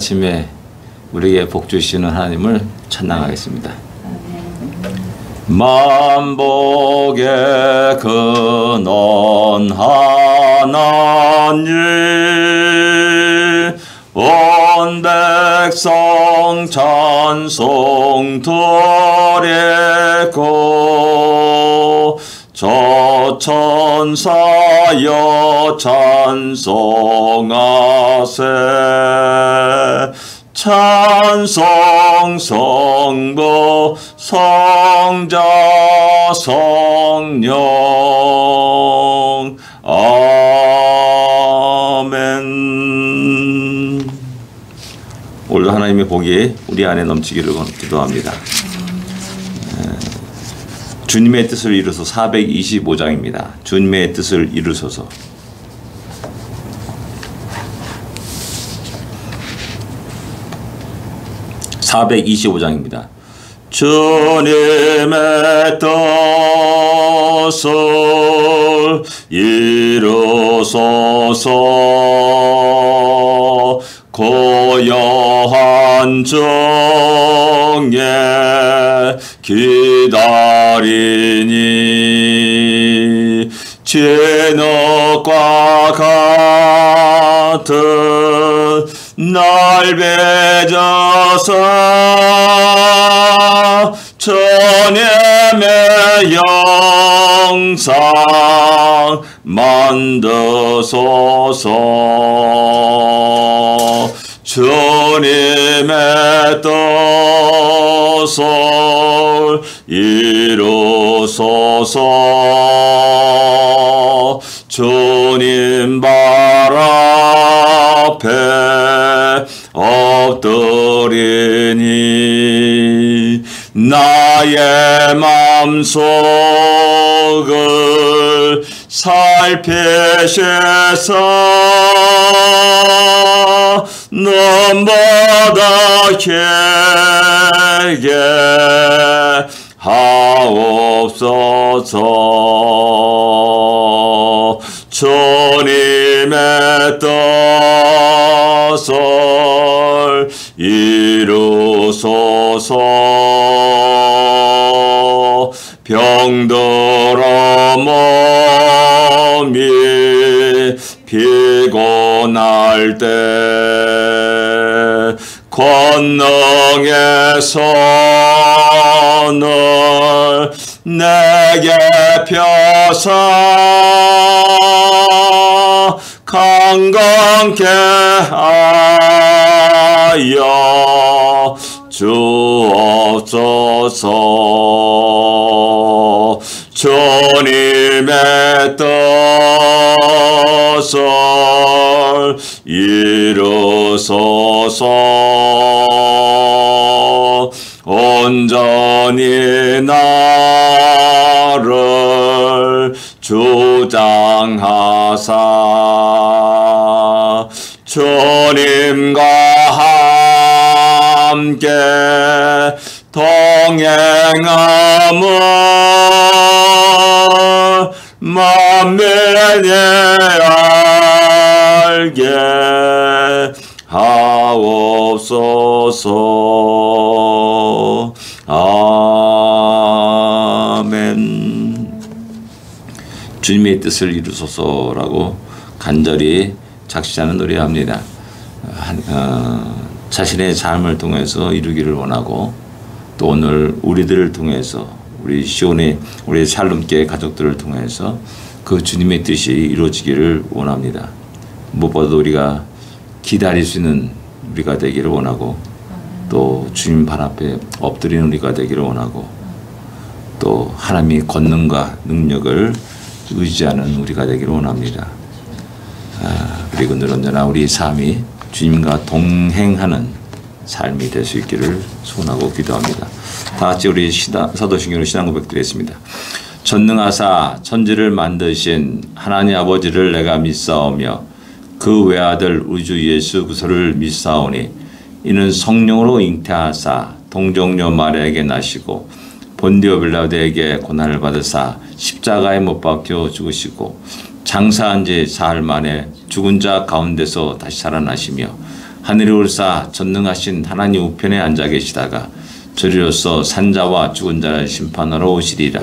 아침에 우리에게 복 주시는 하나님을 찬양하겠습니다. 만복의 근원 하나님, 온 백성 찬송 드리고 저 천사여 찬송하세. 찬송 성부 성자 성령 아멘. 오늘도 하나님의 복이 우리 안에 넘치기를 기도합니다. 주님의 뜻을 이루소 425장입니다. 주님의 뜻을 이루소서. (425장입니다) 주님의 뜻을 이루소서. 고요한 중에 기다리니 진흙과 같은 날 빚어서 주님의 영상 만드소서. 주님의 뜻을 이루소서. 주님 발 앞에 엎드리니 나의 맘속을 살피셔서 눈보다 길게 하옵소서. 주님의 뜻을 이루소서. 병들어 몸이 피곤할 때 권능의 손을 내게 펴서 강건케 하여 주옵소서. 주님의 뜻을 이루소서. 온전히 나를 주장하사 주님과 함께 동행함을 만민이 알게 하옵소서. 아멘. 주님의 뜻을 이루소서라고 간절히 작시자는 노래합니다. 자신의 삶을 통해서 이루기를 원하고 또 오늘 우리들을 통해서 우리 시온의 우리 샬롬교회 가족들을 통해서 그 주님의 뜻이 이루어지기를 원합니다. 무엇보다도 우리가 기다릴 수 있는 우리가 되기를 원하고 또 주님 발 앞에 엎드리는 우리가 되기를 원하고 또 하나님의 권능과 능력을 의지하는 우리가 되기를 원합니다. 그리고 늘 언제나 우리 삶이 주님과 동행하는 삶이 될 수 있기를 소원하고 기도합니다. 다 같이 우리 사도신경으로 신앙 고백드리겠습니다. 전능하사 천지를 만드신 하나님 아버지를 내가 믿사오며 그 외아들 우리 주 예수 그리스도를 믿사오니 이는 성령으로 잉태하사 동정녀 마리아에게 나시고 본디오 빌라도에게 고난을 받으사 십자가에 못 박혀 죽으시고 장사한 지 사흘 만에 죽은 자 가운데서 다시 살아나시며 하늘에 오르사 전능하신 하나님 우편에 앉아 계시다가 저리로서 산자와 죽은 자를 심판하러 오시리라.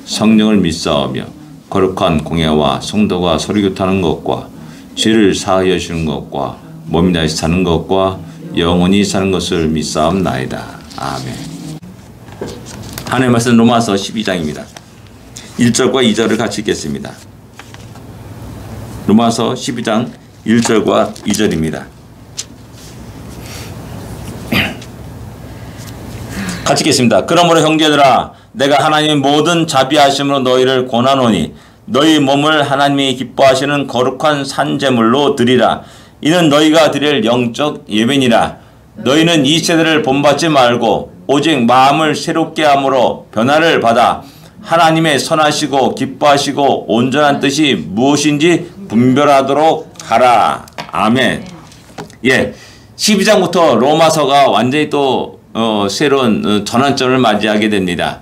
성령을 믿사오며 거룩한 공예와 성도가 서리교타는 것과 죄를 사하여 주는 것과 몸이 다시 사는 것과 영원히 사는 것을 믿사옵나이다. 아멘. 하나님의 말씀 로마서 12장입니다. 1절과 2절을 같이 읽겠습니다. 로마서 12장 1절과 2절입니다. 같이 읽겠습니다. 그러므로 형제들아 내가 하나님의 모든 자비하심으로 너희를 권하노니 너희 몸을 하나님이 기뻐하시는 거룩한 산제물로 드리라. 이는 너희가 드릴 영적 예배니라. 너희는 이 세대를 본받지 말고 오직 마음을 새롭게 함으로 변화를 받아 하나님의 선하시고 기뻐하시고 온전한 뜻이 무엇인지 분별하도록 하라. 아멘. 예, 12장부터 로마서가 완전히 또 새로운 전환점을 맞이하게 됩니다.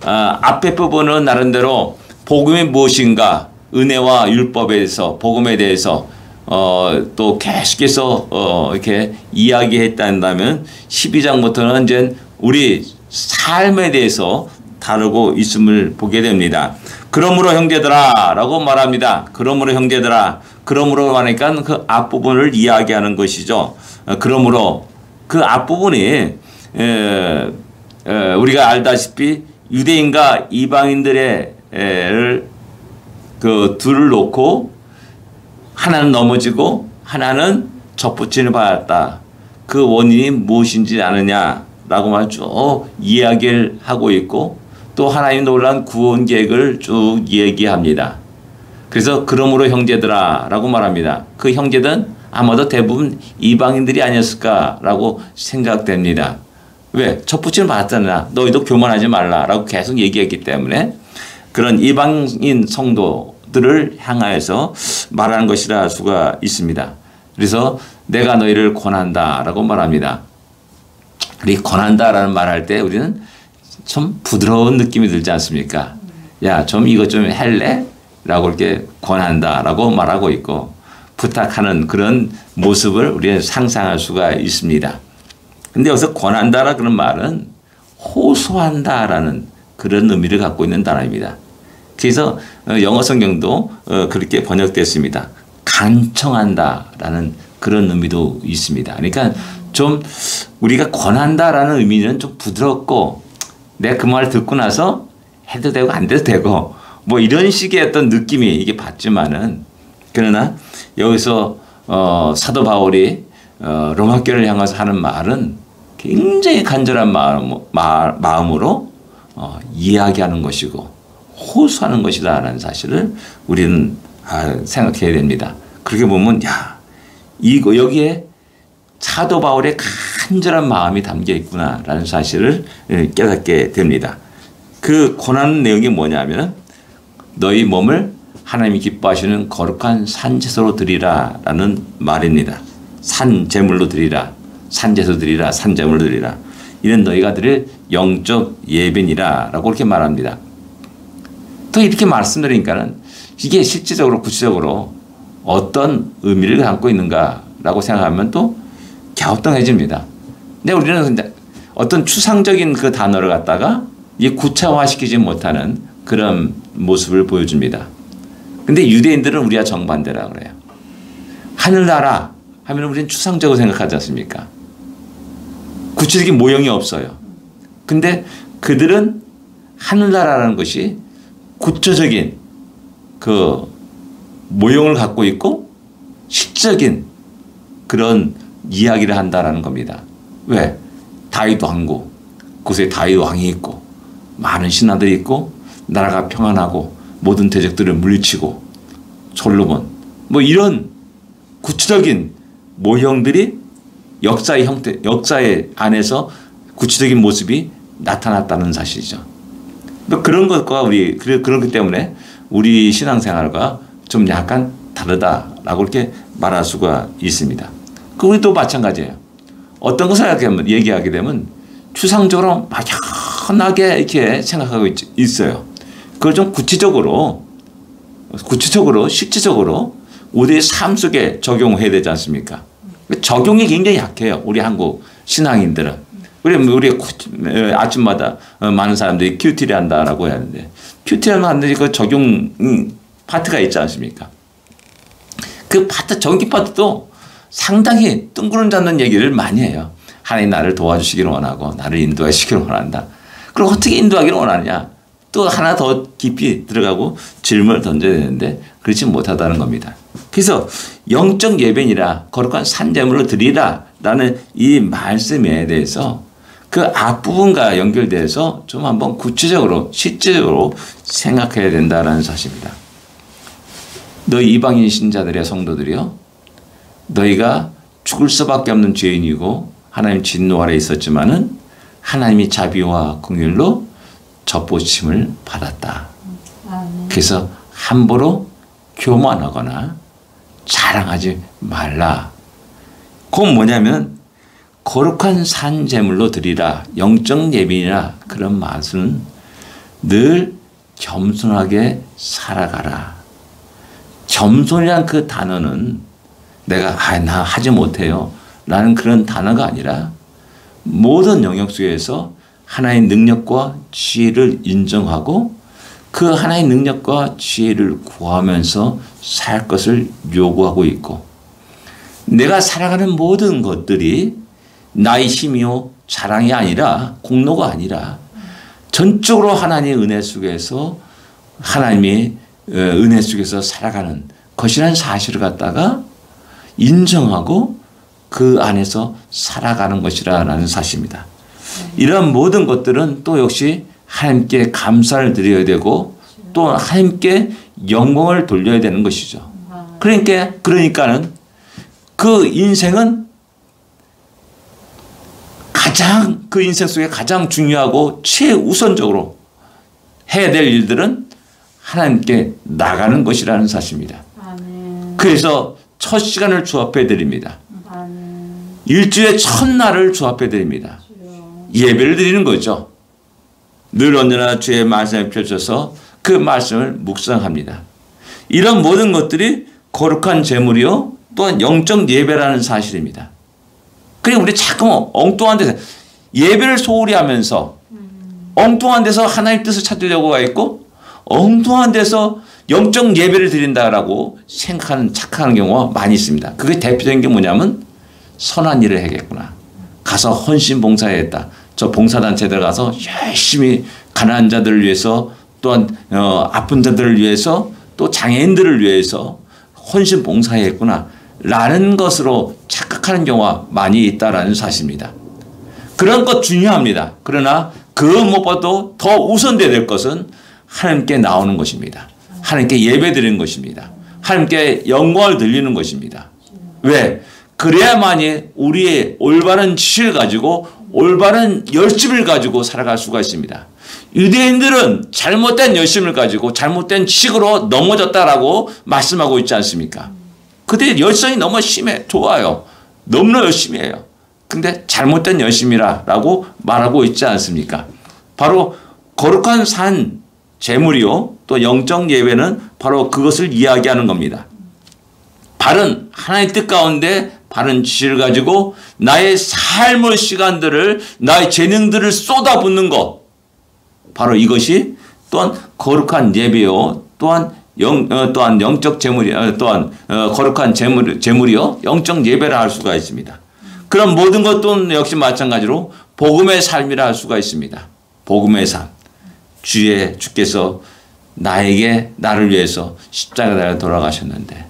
앞에 부분은 나름대로 복음이 무엇인가, 은혜와 율법에 대해서, 복음에 대해서 또 계속해서 이렇게 이야기했다면 12장부터는 이제 우리 삶에 대해서 다루고 있음을 보게 됩니다. 그러므로 형제들아 라고 말합니다. 그러므로 형제들아. 그러므로 하니까 그 앞부분을 이야기하는 것이죠. 그러므로 그 앞부분이 우리가 알다시피 유대인과 이방인들의 그 둘을 놓고 하나는 넘어지고 하나는 접붙임을 받았다. 그 원인이 무엇인지 아느냐라고 말 쭉 이야기를 하고 있고 또 하나님 놀라운 구원 계획을 쭉 얘기합니다. 그래서 그러므로 형제들아 라고 말합니다. 그 형제들은 아마도 대부분 이방인들이 아니었을까라고 생각됩니다. 왜? 접붙임을 받았잖아. 너희도 교만하지 말라라고 계속 얘기했기 때문에 그런 이방인 성도들을 향하여서 말하는 것이라 할 수가 있습니다. 그래서 내가 너희를 권한다라고 말합니다. 이 권한다라는 말할 때 우리는 좀 부드러운 느낌이 들지 않습니까? 야, 좀 이것 좀 할래? 라고 이렇게 권한다라고 말하고 있고 부탁하는 그런 모습을 우리는 상상할 수가 있습니다. 근데 여기서 권한다라 그런 말은 호소한다라는 그런 의미를 갖고 있는 단어입니다. 그래서 영어 성경도 그렇게 번역됐습니다. 간청한다라는 그런 의미도 있습니다. 그러니까 좀 우리가 권한다라는 의미는 좀 부드럽고 내가 그 말을 듣고 나서 해도 되고 안 돼도 되고 뭐 이런 식의 어떤 느낌이 이게 받지만은 그러나 여기서 사도 바울이 로마 교회를 향해서 하는 말은 굉장히 간절한 마음으로 이야기하는 것이고 호소하는 것이다라는 사실을 우리는 생각해야 됩니다. 그렇게 보면 야 이거 여기에 사도 바울의 간절한 마음이 담겨 있구나라는 사실을 깨닫게 됩니다. 그 권하는 내용이 뭐냐면 너희 몸을 하나님이 기뻐하시는 거룩한 산제사로 드리라라는 말입니다. 산제물로 드리라. 산제사 드리라. 산제물로 드리라. 이는 너희가 드릴 영적 예배니라라고 이렇게 말합니다. 또 이렇게 말씀드리니까는 이게 실질적으로 구체적으로 어떤 의미를 담고 있는가라고 생각하면 또 갸우뚱해집니다. 근데 우리는 어떤 추상적인 그 단어를 갖다가 이 구체화시키지 못하는 그런 모습을 보여줍니다. 근데 유대인들은 우리와 정반대라 그래요. 하늘나라 하면 우리는 추상적으로 생각하지 않습니까? 구체적인 모형이 없어요. 근데 그들은 하늘나라라는 것이 구체적인 그 모형을 갖고 있고 실적인 그런 이야기를 한다라는 겁니다. 왜? 다윗 왕국, 그곳에 다윗 왕이 있고 많은 신하들이 있고 나라가 평안하고 모든 대적들을 물리치고 솔로몬 뭐 이런 구체적인 모형들이 역사의 형태, 역사의 안에서 구체적인 모습이 나타났다는 사실이죠. 그런 것과 그렇기 때문에 우리 신앙생활과 좀 약간 다르다라고 이렇게 말할 수가 있습니다. 우리도 마찬가지예요. 어떤 것을 얘기하게 되면 추상적으로 막연하게 이렇게 생각하고 있어요. 그걸 좀 구체적으로, 실질적으로 우리의 삶 속에 적용해야 되지 않습니까? 적용이 굉장히 약해요. 우리 한국 신앙인들은. 우리 아침마다 많은 사람들이 큐티를 한다라고 하는데 큐티를 하는데 그 적용 파트가 있지 않습니까? 그 파트, 전기 파트도 상당히 뜬구름 잡는 얘기를 많이 해요. 하나님 나를 도와주시기를 원하고 나를 인도하시기를 원한다. 그럼 어떻게 인도하기를 원하느냐? 또 하나 더 깊이 들어가고 질문을 던져야 되는데 그렇지 못하다는 겁니다. 그래서 영적 예배니라 거룩한 산제물로 드리라 라는 이 말씀에 대해서 그 앞부분과 연결돼서 좀 한번 구체적으로 실제적으로 생각해야 된다는 사실입니다. 너희 이방인 신자들의 성도들이요, 너희가 죽을 수밖에 없는 죄인이고 하나님 진노 아래 있었지만은 하나님이 자비와 긍휼로 접보심을 받았다. 그래서 함부로 교만하거나 자랑하지 말라. 그건 뭐냐면 거룩한 산제물로 드리라, 영적 예배니라, 그런 말은 늘 겸손하게 살아가라. 겸손이란 그 단어는 내가 나 하지 못해요 라는 그런 단어가 아니라 모든 영역 속에서 하나의 능력과 지혜를 인정하고 그 하나의 능력과 지혜를 구하면서 살 것을 요구하고 있고, 내가 살아가는 모든 것들이 나의 힘이요 자랑이 아니라 공로가 아니라 전적으로 하나님의 은혜 속에서 하나님의 은혜 속에서 살아가는 것이라는 사실을 갖다가 인정하고 그 안에서 살아가는 것이라는 사실입니다. 이런 모든 것들은 또 역시 하나님께 감사를 드려야 되고 또 하나님께 영광을 돌려야 되는 것이죠. 그러니까는 그 인생은 그 인생 속에 가장 중요하고 최우선적으로 해야 될 일들은 하나님께 나가는 것이라는 사실입니다. 그래서 첫 시간을 주합해 드립니다. 일주일의 첫날을 주합해 드립니다. 예배를 드리는 거죠. 늘 언제나 주의 말씀을 펼쳐서 그 말씀을 묵상합니다. 이런 모든 것들이 거룩한 제물이요 또한 영적 예배라는 사실입니다. 그리고 우리 자꾸 엉뚱한 데서 예배를 소홀히 하면서 엉뚱한 데서 하나님 뜻을 찾으려고 가 있고 엉뚱한 데서 영적 예배를 드린다라고 생각하는 착각하는 경우가 많이 있습니다. 그게 대표적인 게 뭐냐면 선한 일을 해야겠구나. 가서 헌신 봉사했다. 저 봉사단체 들어가서 열심히 가난한 자들을 위해서 또한 아픈 자들을 위해서 또 장애인들을 위해서 헌신 봉사했구나 라는 것으로 착각하는 경우가 많이 있다라는 사실입니다. 그런 것 중요합니다. 그러나 그 무엇보다도 더 우선돼야 될 것은 하나님께 나오는 것입니다. 하나님께 예배드리는 것입니다. 하나님께 영광을 들리는 것입니다. 왜? 그래야만이 우리의 올바른 지식을 가지고 올바른 열심을 가지고 살아갈 수가 있습니다. 유대인들은 잘못된 열심을 가지고 잘못된 지식으로 넘어졌다라고 말씀하고 있지 않습니까? 그들의 열성이 너무 심해. 좋아요. 너무나 열심히 해요. 근데 잘못된 열심이라고 말하고 있지 않습니까? 바로 거룩한 산 제물이요 또 영적 예배는 바로 그것을 이야기하는 겁니다. 바른 하나님의 뜻 가운데 바른 지식을 가지고 나의 삶의 시간들을 나의 재능들을 쏟아붓는 것, 바로 이것이 또한 거룩한 예배요 또한 영적 제물이 또한 거룩한 제물이요 영적 예배라 할 수가 있습니다. 그런 모든 것도 역시 마찬가지로 복음의 삶이라 할 수가 있습니다. 복음의 삶. 주께서 나를 위해서 십자가에 돌아가셨는데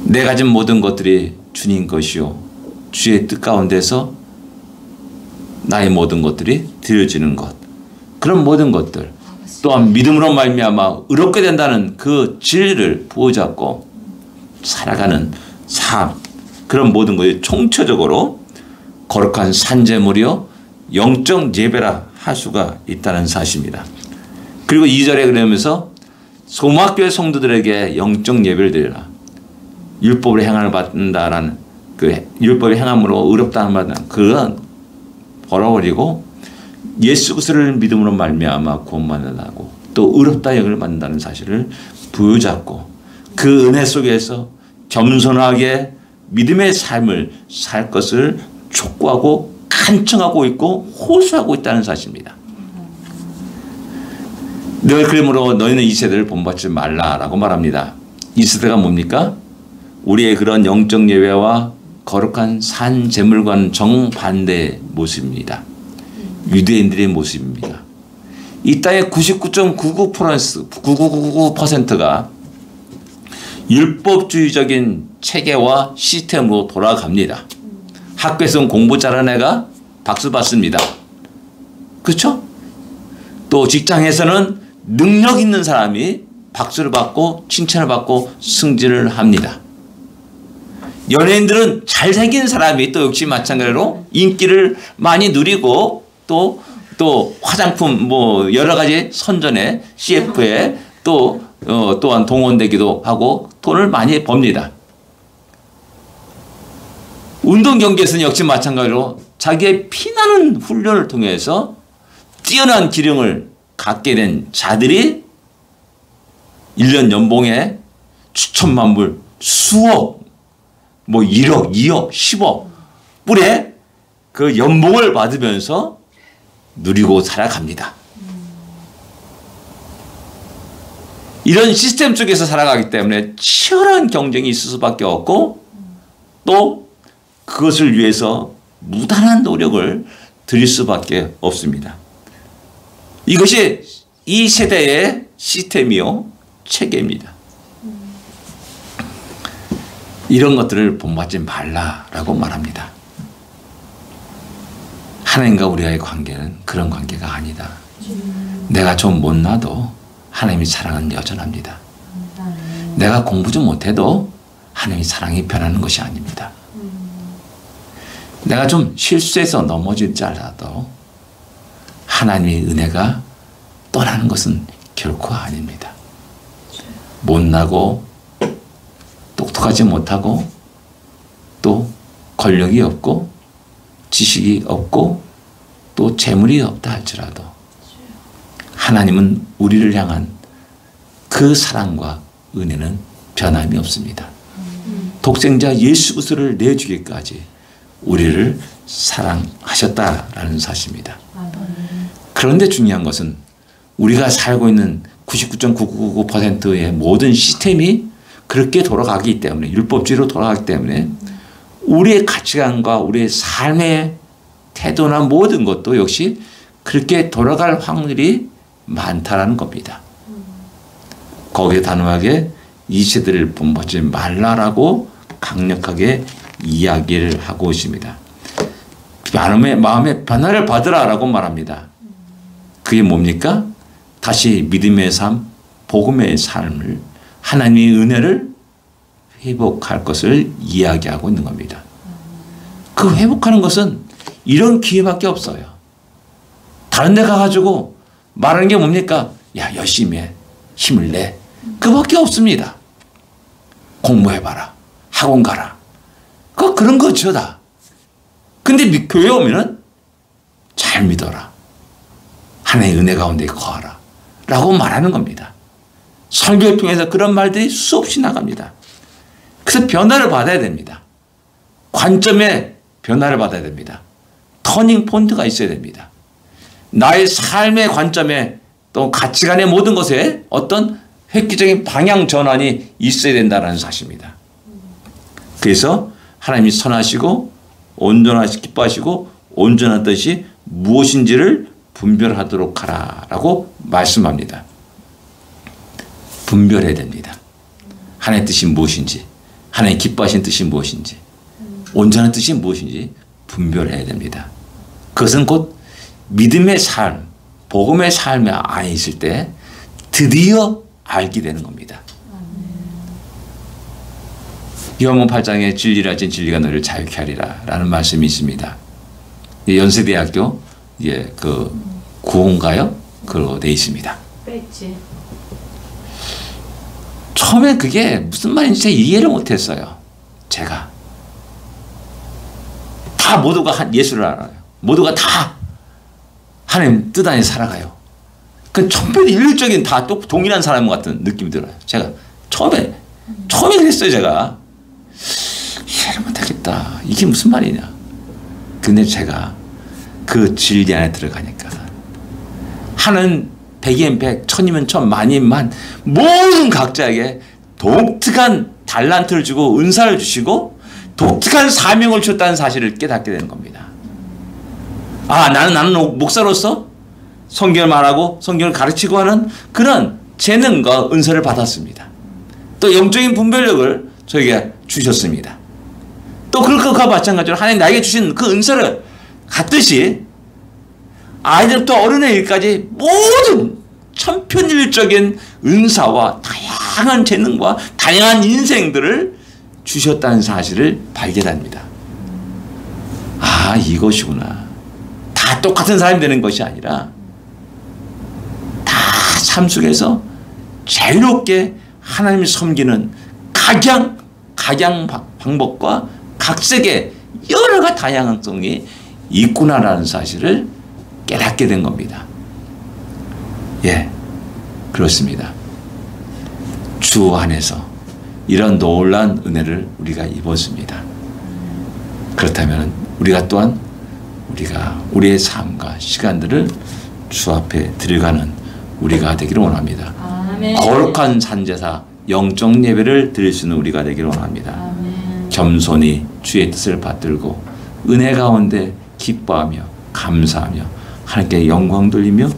내 가진 모든 것들이 주님 것이요 주의 뜻 가운데서 나의 모든 것들이 드려지는 것, 그런 모든 것들 또한 믿음으로 말미암아 의롭게 된다는 그 진리를 부어잡고 살아가는 삶, 그런 모든 것이 총체적으로 거룩한 산제물이요 영적 예배라 할 수가 있다는 사실입니다. 그리고 2절에 그러면서 소망교회 성도들에게 영적 예배를 드리라. 율법을 행함을 받는다라는 그 율법의 행함으로 의롭다는 받는 그건 버려버리고 예수 그리스도를 믿음으로 말미암아 구원받는다고 또 의롭다 여김을 받는다는 사실을 부여잡고 그 은혜 속에서 겸손하게 믿음의 삶을 살 것을 촉구하고 간청하고 있고 호소하고 있다는 사실입니다. 늘 그러므로 너희는 이 세대를 본받지 말라라고 말합니다. 이 세대가 뭡니까? 우리의 그런 영적 예외와 거룩한 산 제물과는 정반대의 모습입니다. 유대인들의 모습입니다. 이 땅의 99.99%가 율법주의적인 체계와 시스템으로 돌아갑니다. 학교에서는 공부 잘하는 애가 박수 받습니다. 그렇죠? 또 직장에서는 능력 있는 사람이 박수를 받고 칭찬을 받고 승진을 합니다. 연예인들은 잘생긴 사람이 또 역시 마찬가지로 인기를 많이 누리고 또 화장품 뭐 여러 가지 선전에 CF에 또한 동원되기도 하고 돈을 많이 법니다. 운동 경기에서는 역시 마찬가지로 자기의 피나는 훈련을 통해서 뛰어난 기량을 갖게 된 자들이 1년 연봉에 수천만 불, 수억, 뭐 1억, 2억, 10억 불의 그 연봉을 받으면서 누리고 살아갑니다. 이런 시스템 속에서 살아가기 때문에 치열한 경쟁이 있을 수밖에 없고 또 그것을 위해서 무단한 노력을 들일 수밖에 없습니다. 이것이 이 세대의 시스템이요 체계입니다. 이런 것들을 본받지 말라라고 말합니다. 하나님과 우리와의 관계는 그런 관계가 아니다. 내가 좀 못나도 하나님의 사랑은 여전합니다. 내가 공부 좀 못해도 하나님의 사랑이 변하는 것이 아닙니다. 내가 좀 실수해서 넘어질지 알아도 하나님의 은혜가 떠나는 것은 결코 아닙니다. 못나고 똑똑하지 못하고 또 권력이 없고 지식이 없고 또 재물이 없다 할지라도 하나님은 우리를 향한 그 사랑과 은혜는 변함이 없습니다. 독생자 예수 그리스도를 내주기까지 우리를 사랑하셨다라는 사실입니다. 그런데 중요한 것은 우리가 살고 있는 99.999%의 모든 시스템이 그렇게 돌아가기 때문에 율법주의로 돌아가기 때문에 우리의 가치관과 우리의 삶의 태도나 모든 것도 역시 그렇게 돌아갈 확률이 많다라는 겁니다. 거기에 단호하게 이 세대를 본받지 말라라고 강력하게 이야기를 하고 있습니다. 마음의 변화를 받으라라고 말합니다. 그게 뭡니까? 다시 믿음의 삶, 복음의 삶을 하나님의 은혜를 회복할 것을 이야기하고 있는 겁니다. 그 회복하는 것은 이런 기회밖에 없어요. 다른 데 가가지고 말하는 게 뭡니까? 야, 열심히 해. 힘을 내. 그밖에 없습니다. 공부해봐라. 학원 가라. 그런 거죠, 다. 근데 교회 오면은 잘 믿어라. 하나님의 은혜 가운데 거하라. 라고 말하는 겁니다. 설교를 통해서 그런 말들이 수없이 나갑니다. 그래서 변화를 받아야 됩니다. 관점에 변화를 받아야 됩니다. 터닝 포인트가 있어야 됩니다. 나의 삶의 관점에 또 가치관의 모든 것에 어떤 획기적인 방향 전환이 있어야 된다는 사실입니다. 그래서 하나님이 선하시고 온전하시고 기뻐하시고 온전한 뜻이 무엇인지를 분별하도록 하라라고 말씀합니다. 분별해야 됩니다. 하나님의 뜻이 무엇인지, 하나님의 기뻐하신 뜻이 무엇인지, 온전한 뜻이 무엇인지 분별해야 됩니다. 그것은 곧 믿음의 삶, 복음의 삶에 안에 있을 때 드디어 알게 되는 겁니다. 요한복음 8장에 진리라 진 진리가 너를 자유케 하리라 라는 말씀이 있습니다. 연세대학교 그 구호인가요? 그로 돼 있습니다. 뺐지. 처음에 그게 무슨 말인지 이해를 못했어요. 제가 다 모두가 예수를 알아요. 모두가 다 하나님 뜻 안에 살아가요. 그 천편일률적인 다 동일한 사람 같은 느낌이 들어요. 제가 처음에 그랬어요. 제가 여러분 이게 무슨 말이냐. 근데 제가 그 진리 안에 들어가니까 하는 백이면 백, 천이면 천, 만이면 만, 모든 각자에게 독특한 달란트를 주고 은사를 주시고 독특한 사명을 줬다는 사실을 깨닫게 되는 겁니다. 아, 나는 목사로서 성경을 말하고 성경을 가르치고 하는 그런 재능과 은사를 받았습니다. 또 영적인 분별력을 저에게 주셨습니다. 또 그것과 마찬가지로 하나님 나에게 주신 그 은사를 갖듯이 아이들부터 어른의 일까지 모든 천편일적인 은사와 다양한 재능과 다양한 인생들을 주셨다는 사실을 발견합니다. 아, 이것이구나. 다 똑같은 사람이 되는 것이 아니라 다 삶 속에서 자유롭게 하나님을 섬기는 각양 방법과 각색의 여러 가지 다양성이 있구나라는 사실을 깨닫게 된 겁니다. 예, 그렇습니다. 주 안에서 이런 놀라운 은혜를 우리가 입었습니다. 그렇다면 우리가 또한 우리의 삶과 시간들을 주 앞에 들어가는 우리가 되기를 원합니다. 아멘. 거룩한 산제사 영적 예배를 드릴 수 있는 우리가 되기를 원합니다. 아멘. 겸손히 주의 뜻을 받들고 은혜 가운데 기뻐하며 감사하며 하나님께 영광 돌리며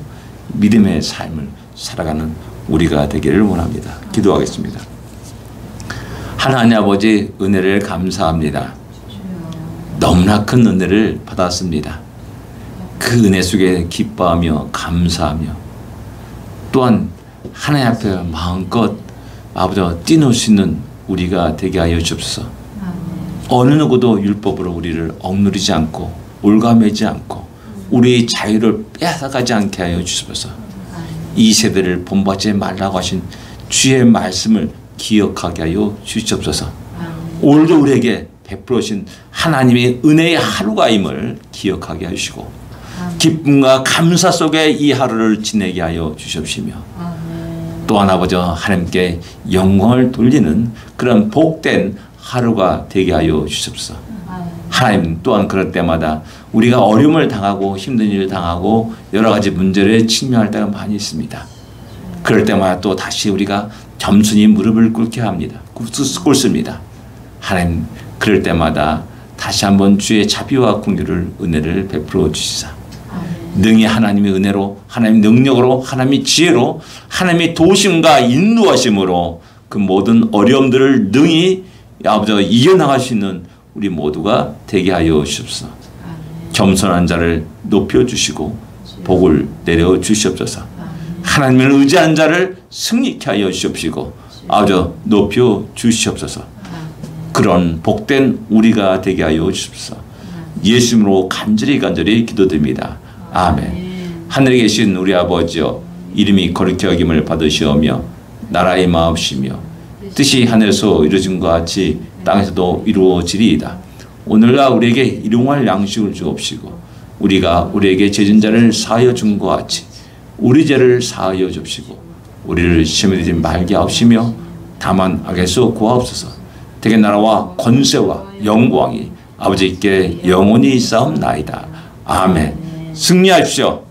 믿음의 삶을 살아가는 우리가 되기를 원합니다. 기도하겠습니다. 하나님 아버지, 은혜를 감사합니다. 너무나 큰 은혜를 받았습니다. 그 은혜 속에 기뻐하며 감사하며 또한 하나님 앞에 마음껏 아버지 뛰놀 수 있는 우리가 되게 하여 주옵소서. 어느 누구도 율법으로 우리를 억누르지 않고 올가매지 않고 우리의 자유를 빼앗아가지 않게 하여 주옵소서. 이 세대를 본받지 말라고 하신 주의 말씀을 기억하게 하여 주시옵소서. 오늘도 우리에게 베풀어신 하나님의 은혜의 하루가임을 기억하게 하시고 기쁨과 감사 속에 이 하루를 지내게 하여 주시옵시며 또한 아버지 하나님께 영광을 돌리는 그런 복된 하루가 되게 하여 주시옵소서. 하나님 또한 그럴 때마다 우리가 어려움을 당하고 힘든 일을 당하고 여러 가지 문제를 직면할 때가 많이 있습니다. 그럴 때마다 또 다시 우리가 겸손히 무릎을 꿇게 합니다. 꿇습니다. 하나님 그럴 때마다 다시 한번 주의 자비와 긍휼을 은혜를 베풀어 주시사 능히 하나님의 은혜로 하나님의 능력으로 하나님의 지혜로 하나님의 도심과 인도하심으로 그 모든 어려움들을 능히 아버지 이겨나갈 수 있는 우리 모두가 되게 하여 주옵소서. 겸손한 자를 높여주시고 복을 내려 주시옵소서. 하나님을 의지한 자를 승리케 하여 주시옵시고 아주 높여 주시옵소서. 그런 복된 우리가 되게 하여 주옵소서. 예수님으로 간절히 기도드립니다. 아멘. 하늘에 계신 우리 아버지여, 이름이 거룩히 여김을 받으시오며 나라의 마옵시며 뜻이 하늘에서 이루어진 것 같이 땅에서도 이루어지리이다. 오늘날 우리에게 일용할 양식을 주옵시고 우리가 우리에게 죄진 자를 사하여 준 것 같이 우리 죄를 사하여 줍시고 우리를 시험에 들지 말게 하옵시며 다만 악에서 구하옵소서. 대개 나라와 권세와 영광이 아버지께 영원히 있사옵나이다. 아멘. 승리하십시오.